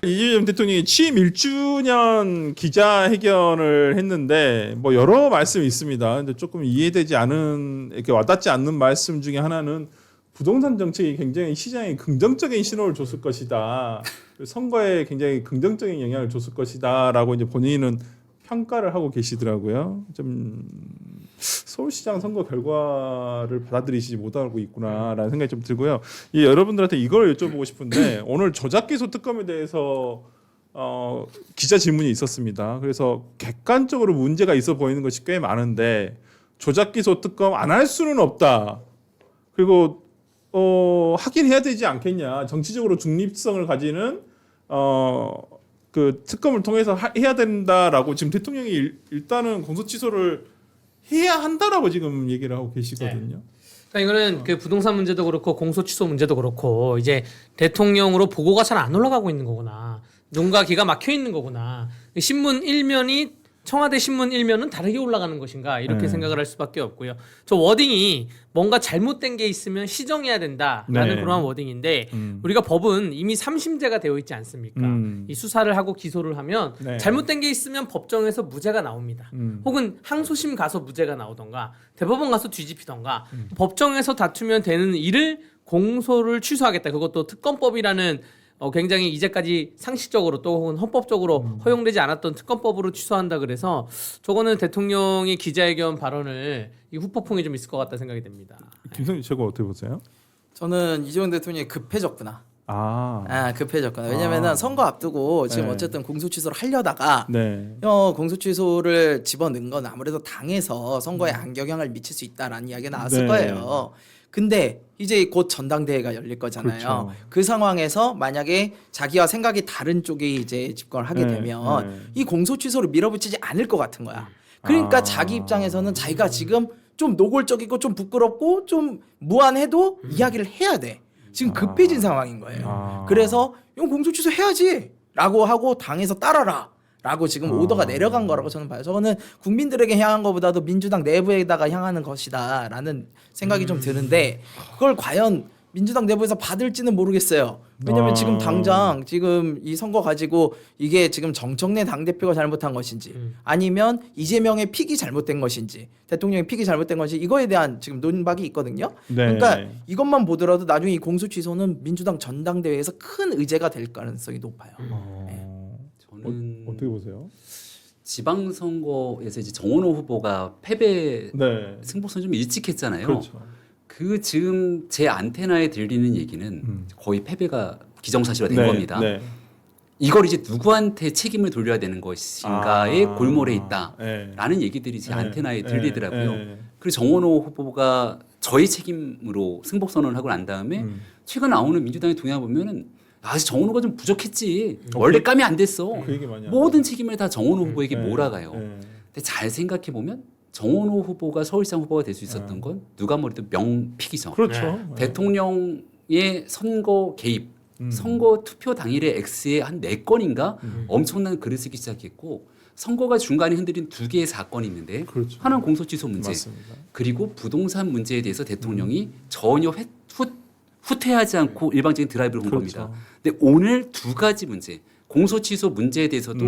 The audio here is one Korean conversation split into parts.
이재명 대통령이 취임 1주년 기자회견을 했는데 뭐 여러 말씀이 있습니다. 근데 조금 이해되지 않은 이렇게 와닿지 않는 말씀 중에 하나는 부동산 정책이 굉장히 시장에 긍정적인 신호를 줬을 것이다. 선거에 굉장히 긍정적인 영향을 줬을 것이다라고 이제 본인은 평가를 하고 계시더라고요. 좀 서울시장 선거 결과를 받아들이시지 못하고 있구나라는 생각이 좀 들고요. 여러분들한테 이걸 여쭤보고 싶은데 오늘 조작기소 특검에 대해서 기자 질문이 있었습니다. 그래서 객관적으로 문제가 있어 보이는 것이 꽤 많은데 조작기소 특검 안 할 수는 없다. 그리고 하긴 해야 되지 않겠냐. 정치적으로 중립성을 가지는 그 특검을 통해서 해야 된다라고 지금 대통령이 일단은 공소 취소를 해야 한다라고 지금 얘기를 하고 계시거든요. 네. 그러니까 이거는 그 부동산 문제도 그렇고 공소 취소 문제도 그렇고 이제 대통령으로 보고가 잘 안 올라가고 있는 거구나. 뭔가 기가 막혀 있는 거구나. 신문 일면이 청와대 신문 일면은 다르게 올라가는 것인가 이렇게 생각을 할 수밖에 없고요. 저 워딩이 뭔가 잘못된 게 있으면 시정해야 된다라는 그런 워딩인데 우리가 법은 이미 3심제가 되어 있지 않습니까? 이 수사를 하고 기소를 하면 잘못된 게 있으면 법정에서 무죄가 나옵니다. 혹은 항소심 가서 무죄가 나오던가 대법원 가서 뒤집히던가 법정에서 다투면 되는 일을 공소를 취소하겠다. 그것도 특검법이라는 굉장히 이제까지 상식적으로 또 혹은 헌법적으로 허용되지 않았던 특검법으로 취소한다 그래서 저거는 대통령의 기자회견 발언을 이 후폭풍이 좀 있을 것 같다 생각이 됩니다. 김성희 최고 어떻게 보세요? 저는 이재명 대통령이 급해졌구나. 급해졌구나. 왜냐면은 선거 앞두고 지금 어쨌든 공소 취소를 하려다가 공소 취소를 집어넣은 건 아무래도 당에서 선거에 악영향을 미칠 수 있다라는 이야기가 나왔을 거예요. 근데 이제 곧 전당대회가 열릴 거잖아요. 그렇죠. 그 상황에서 만약에 자기와 생각이 다른 쪽이 이제 집권을 하게 되면 이 공소 취소를 밀어붙이지 않을 것 같은 거야. 그러니까 자기 입장에서는 자기가 지금 좀 노골적이고 좀 부끄럽고 좀 무안해도 이야기를 해야 돼. 지금 급해진 상황인 거예요. 그래서 이건 공소 취소 해야지라고 하고 당에서 따라라. 라고 지금 오더가 내려간 거라고 저는 봐요. 저거는 국민들에게 향한 것보다도 민주당 내부에다가 향하는 것이다 라는 생각이 좀 드는데 그걸 과연 민주당 내부에서 받을지는 모르겠어요. 왜냐면 지금 당장 지금 이 선거 가지고 이게 지금 정청래 당대표가 잘못한 것인지 아니면 이재명의 픽이 잘못된 것인지 대통령의 픽이 잘못된 것인지 이거에 대한 지금 논박이 있거든요. 그러니까 이것만 보더라도 나중에 이 공소 취소는 민주당 전당대회에서 큰 의제가 될 가능성이 높아요. 저는 어떻게 보세요? 지방선거에서 이제 정원호 후보가 패배 승복선 좀 일찍 했잖아요. 그렇죠. 그 지금 제 안테나에 들리는 얘기는 거의 패배가 기정사실화된 겁니다. 이걸 이제 누구한테 책임을 돌려야 되는 것인가의 골몰에 있다라는 얘기들이 제 안테나에 들리더라고요. 그리고 정원호 후보가 저의 책임으로 승복선언을 하고 난 다음에 최근 나오는 민주당의 동향 보면은 정원호가 좀 부족했지. 원래 까면 안 됐어. 그 얘기 많이 모든 책임을 다 정원호 후보에게 몰아가요. 근데 잘 생각해 보면 정원호 후보가 서울시장 후보가 될 수 있었던 건 누가 뭐래도 명픽이죠. 그렇죠. 대통령의 선거 개입, 선거 투표 당일에 X에 한 4건인가 엄청난 글을 쓰기 시작했고 선거가 중간에 흔들린 2개의 사건이 있는데 하나는 공소취소 문제 맞습니다. 그리고 부동산 문제에 대해서 대통령이 전혀 후퇴하지 않고 일방적인 드라이브를 한 겁니다. 근데 오늘 2가지 문제, 공소취소 문제에 대해서도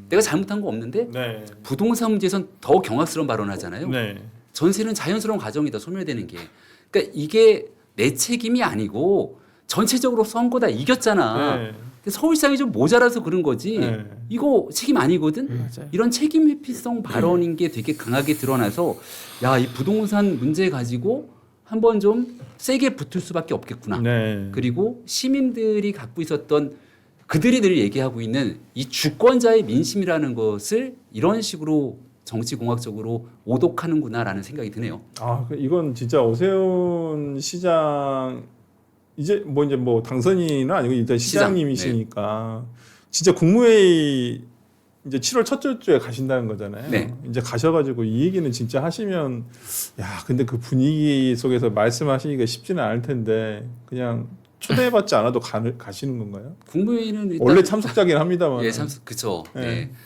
내가 잘못한 거 없는데 부동산 문제에선 더 경악스러운 발언을 하잖아요. 전세는 자연스러운 과정이다, 소멸되는 게. 그러니까 이게 내 책임이 아니고 전체적으로 선거 다 이겼잖아. 근데 서울시장이 좀 모자라서 그런 거지. 이거 책임 아니거든. 이런 책임 회피성 발언인 게 되게 강하게 드러나서 이 부동산 문제 가지고 한번 좀 세게 붙을 수밖에 없겠구나. 그리고 시민들이 갖고 있었던 그들이 늘 얘기하고 있는 이 주권자의 민심이라는 것을 이런 식으로 정치공학적으로 오독하는구나라는 생각이 드네요. 이건 진짜 오세훈 시장 이제 뭐 당선인은 아니고 일단 시장님이시니까 진짜 국무회의 이제 7월 첫째 주에 가신다는 거잖아요. 이제 가셔가지고 이 얘기는 진짜 하시면 근데 그 분위기 속에서 말씀하시기가 쉽지는 않을 텐데 그냥 초대해받지 않아도 가시는 건가요? 국무회의는 일단 원래 참석자긴 합니다만. 그렇죠.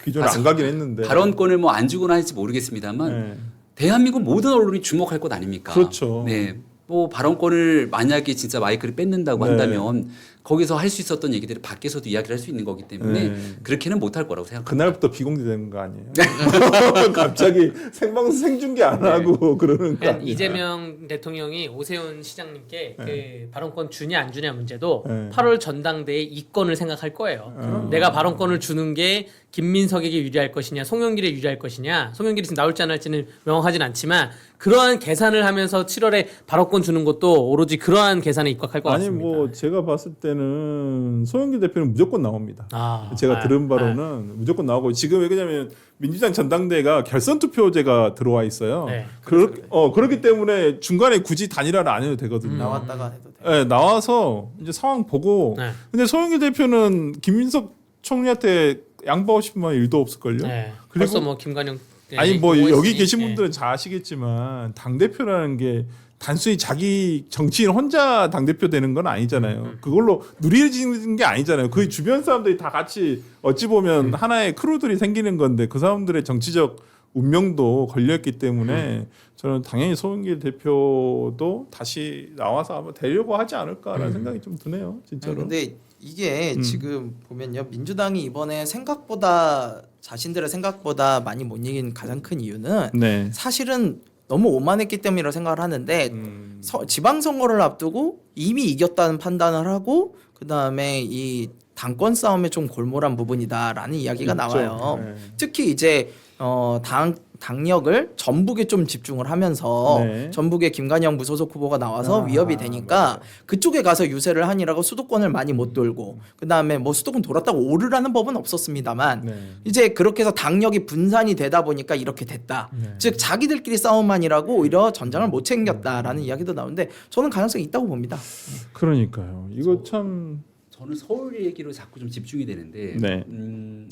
기존에 안 가긴 했는데. 발언권을 뭐 안 주거나 할지 모르겠습니다만 대한민국 모든 언론이 주목할 것 아닙니까? 그렇죠. 뭐 발언권을 만약에 진짜 마이크를 뺏는다고 한다면 거기서 할 수 있었던 얘기들을 밖에서도 이야기를 할 수 있는 거기 때문에 네. 그렇게는 못할 거라고 생각합니다. 그날부터 비공개되는 거 아니에요? 갑자기 생방송 생중계 안 하고 그러는 거 그러니까 아니에요? 이재명 대통령이 오세훈 시장님께 그 발언권 주냐 안 주냐 문제도 네. 8월 전당대회 이권을 생각할 거예요. 내가 발언권을 주는 게 김민석에게 유리할 것이냐, 송영길에 유리할 것이냐, 송영길이 지금 나올지 안 할지는 명확하진 않지만 그러한 계산을 하면서 7월에 발언권 주는 것도 오로지 그러한 계산에 입각할 것 아니 같습니다. 뭐 제가 봤을 때는 소영길 대표는 무조건 나옵니다. 제가 아, 들은 바로는 무조건 나오고 지금 왜 그러냐면 민주당 전당대회가 결선 투표제가 들어와 있어요. 네. 그렇기 때문에 중간에 굳이 단일화를 안 해도 되거든요. 나왔다가 해도 돼. 네, 나와서 이제 상황 보고. 네. 근데 소영길 대표는 김민석 총리한테 양보하고 싶은 마음 일도 없을걸요. 네. 그리고 벌써 뭐 김관영 아니 뭐 오했으니, 여기 계신 예. 분들은 잘 아시겠지만 당 대표라는 게 단순히 자기 정치인 혼자 당 대표 되는 건 아니잖아요. 그걸로 누리지는 게 아니잖아요. 그 주변 사람들이 다 같이 어찌 보면 하나의 크루들이 생기는 건데 그 사람들의 정치적 운명도 걸렸기 때문에 저는 당연히 소영길 대표도 다시 나와서 한번 되려고 하지 않을까라는 생각이 좀 드네요. 진짜로. 근데 이게 지금 보면요, 민주당이 이번에 생각보다 자신들의 생각보다 많이 못 이긴 가장 큰 이유는 네. 사실은 너무 오만했기 때문이라고 생각을 하는데 지방선거를 앞두고 이미 이겼다는 판단을 하고 그 다음에 이 당권 싸움에 좀 골몰한 부분이다라는 이야기가 있죠. 나와요. 네. 특히 이제 당력을 전북에 좀 집중을 하면서 네. 전북에 김관영 무소속 후보가 나와서 위협이 되니까 맞아요. 그쪽에 가서 유세를 하니라고 수도권을 많이 못 돌고 그 다음에 뭐 수도권 돌았다고 오르라는 법은 없었습니다만 네. 이제 그렇게 해서 당력이 분산이 되다 보니까 이렇게 됐다. 네. 즉 자기들끼리 싸움만이라고 오히려 전장을 못 챙겼다라는 이야기도 나오는데 저는 가능성이 있다고 봅니다. 그러니까요. 이거 참 저는 서울 얘기로 자꾸 좀 집중이 되는데 네.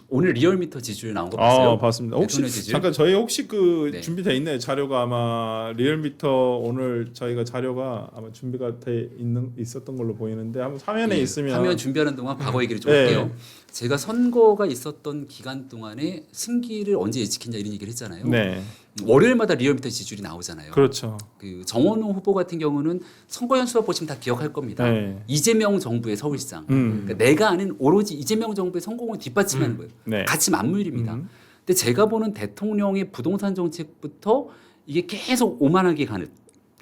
오늘 리얼미터 지지율 나온 거 봤어요? 봤습니다. 혹시 대통령 지지율? 잠깐 저희 혹시 그 네. 준비돼 있나요? 자료가 아마 리얼미터 오늘 저희가 자료가 아마 준비가 돼 있었던 걸로 보이는데 한번 화면에 예, 있으면 화면 준비하는 동안 과거 얘기를 좀 네. 할게요. 제가 선거가 있었던 기간 동안에 승기를 언제 예측했냐 이런 얘기를 했잖아요. 네. 월요일마다 리얼미터 지지율이 나오잖아요. 그렇죠. 그 정원호 후보 같은 경우는 선거 연수와 보시면 다 기억할 겁니다. 네. 이재명 정부의 서울시장. 그러니까 내가 아는 오로지 이재명 정부의 성공을 뒷받침하는 거예요. 네. 같이 맞물립니다. 근데 제가 보는 대통령의 부동산 정책부터 이게 계속 오만하게 가는.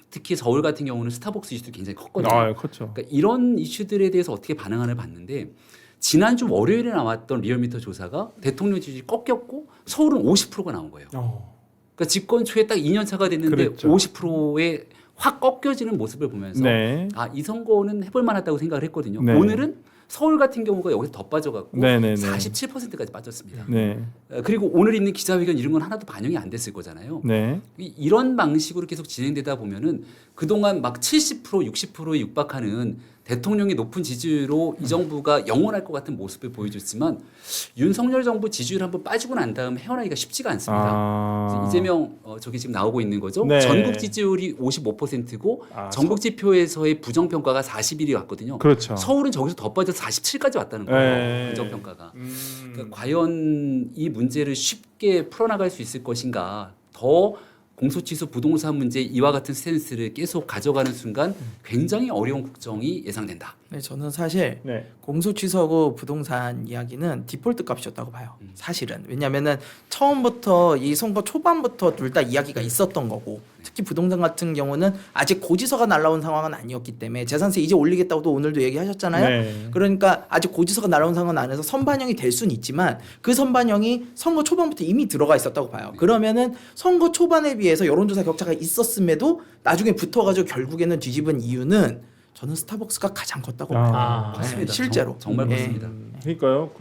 특히 서울 같은 경우는 스타벅스 이슈도 굉장히 컸거든요. 그렇죠. 그러니까 이런 이슈들에 대해서 어떻게 반응하나 봤는데 지난주 월요일에 나왔던 리얼미터 조사가 대통령 지지율이 꺾였고 서울은 50%가 나온 거예요. 그러니까 집권 초에 딱 2년 차가 됐는데 그랬죠. 50%에 확 꺾여지는 모습을 보면서 네. 이 선거는 해볼 만하다고 생각을 했거든요. 네. 오늘은 서울 같은 경우가 여기서 더 빠져갖고 네네네. 47%까지 빠졌습니다. 네. 그리고 오늘 있는 기자회견 이런 건 하나도 반영이 안 됐을 거잖아요. 네. 이런 방식으로 계속 진행되다 보면은 그동안 막 70% 60%에 육박하는 대통령의 높은 지지율로 이 정부가 영원할 것 같은 모습을 보여줬지만 윤석열 정부 지지율 한번 빠지고 난 다음 헤어나기가 쉽지가 않습니다. 그래서 이재명 저기 지금 나오고 있는 거죠. 네. 전국 지지율이 55%고 아, 전국 지표에서의 부정평가가 41이 왔거든요. 그렇죠. 서울은 저기서 더 빠져서 47까지 왔다는 거예요. 네. 부정평가가. 그러니까 과연 이 문제를 쉽게 풀어나갈 수 있을 것인가. 더 공소취소 부동산 문제 이와 같은 스탠스를 계속 가져가는 순간 굉장히 어려운 국정이 예상된다. 네, 저는 사실 네. 공소취소고 부동산 이야기는 디폴트 값이었다고 봐요. 사실은 왜냐하면은 처음부터 이 선거 초반부터 둘 다 이야기가 있었던 거고 특히 부동산 같은 경우는 아직 고지서가 날라온 상황은 아니었기 때문에 재산세 이제 올리겠다고도 오늘도 얘기하셨잖아요. 네. 그러니까 아직 고지서가 날라온 상황 안에서 선반영이 될 수는 있지만 그 선반영이 선거 초반부터 이미 들어가 있었다고 봐요. 그러면은 선거 초반에 비해서 여론조사 격차가 있었음에도 나중에 붙어가지고 결국에는 뒤집은 이유는 저는 스타벅스가 가장 컸다고 봐요. 맞습니다. 실제로 정말 예. 그렇습니다. 그러니까요.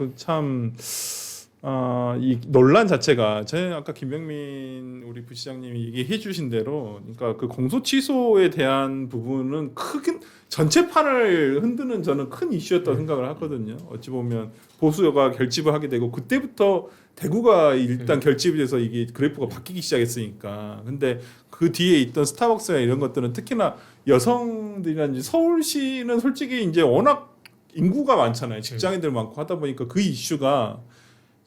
이 논란 자체가 저희 아까 김병민 우리 부시장님이 얘기해 주신 대로 그러니까 그 공소 취소에 대한 부분은 크긴 전체 판을 흔드는 저는 큰 이슈였다고 생각을 하거든요. 어찌 보면 보수가 결집을 하게 되고 그때부터 대구가 일단 결집이 돼서 이게 그래프가 바뀌기 시작했으니까. 근데 그 뒤에 있던 스타벅스나 이런 것들은 특히나 여성들이나 서울시는 솔직히 이제 워낙 인구가 많잖아요. 직장인들 많고 하다 보니까 그 이슈가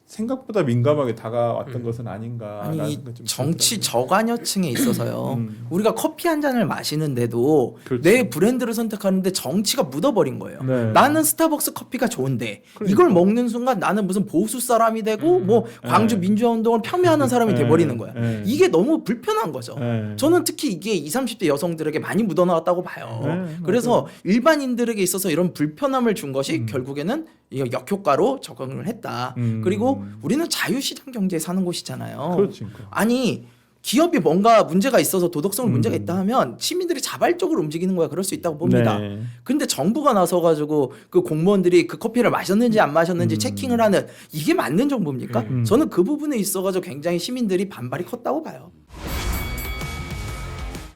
생각보다 민감하게 다가왔던 것은 아닌가라는 아니 생각이 좀 정치 들더라고요. 저관여층에 있어서요. 우리가 커피 한 잔을 마시는데도 그렇죠. 내 브랜드를 선택하는데 정치가 묻어버린 거예요. 네. 나는 스타벅스 커피가 좋은데 그러니까. 이걸 먹는 순간 나는 무슨 보수 사람이 되고 뭐 광주 네. 민주화 운동을 폄훼하는 사람이 네. 돼버리는 거야. 네. 이게 너무 불편한 거죠. 네. 저는 특히 이게 20, 30대 여성들에게 많이 묻어나왔다고 봐요. 네, 그래서 일반인들에게 있어서 이런 불편함을 준 것이 결국에는 이 역효과로 적응을 했다. 그리고 우리는 자유시장 경제에 사는 곳이잖아요. 그렇지. 아니 기업이 뭔가 문제가 있어서 도덕성 문제가 있다 하면 시민들이 자발적으로 움직이는 거야. 그럴 수 있다고 봅니다. 네. 근데 정부가 나서 가지고 그 공무원들이 그 커피를 마셨는지 안 마셨는지 체킹을 하는 이게 맞는 정부입니까? 저는 그 부분에 있어 가지고 굉장히 시민들이 반발이 컸다고 봐요.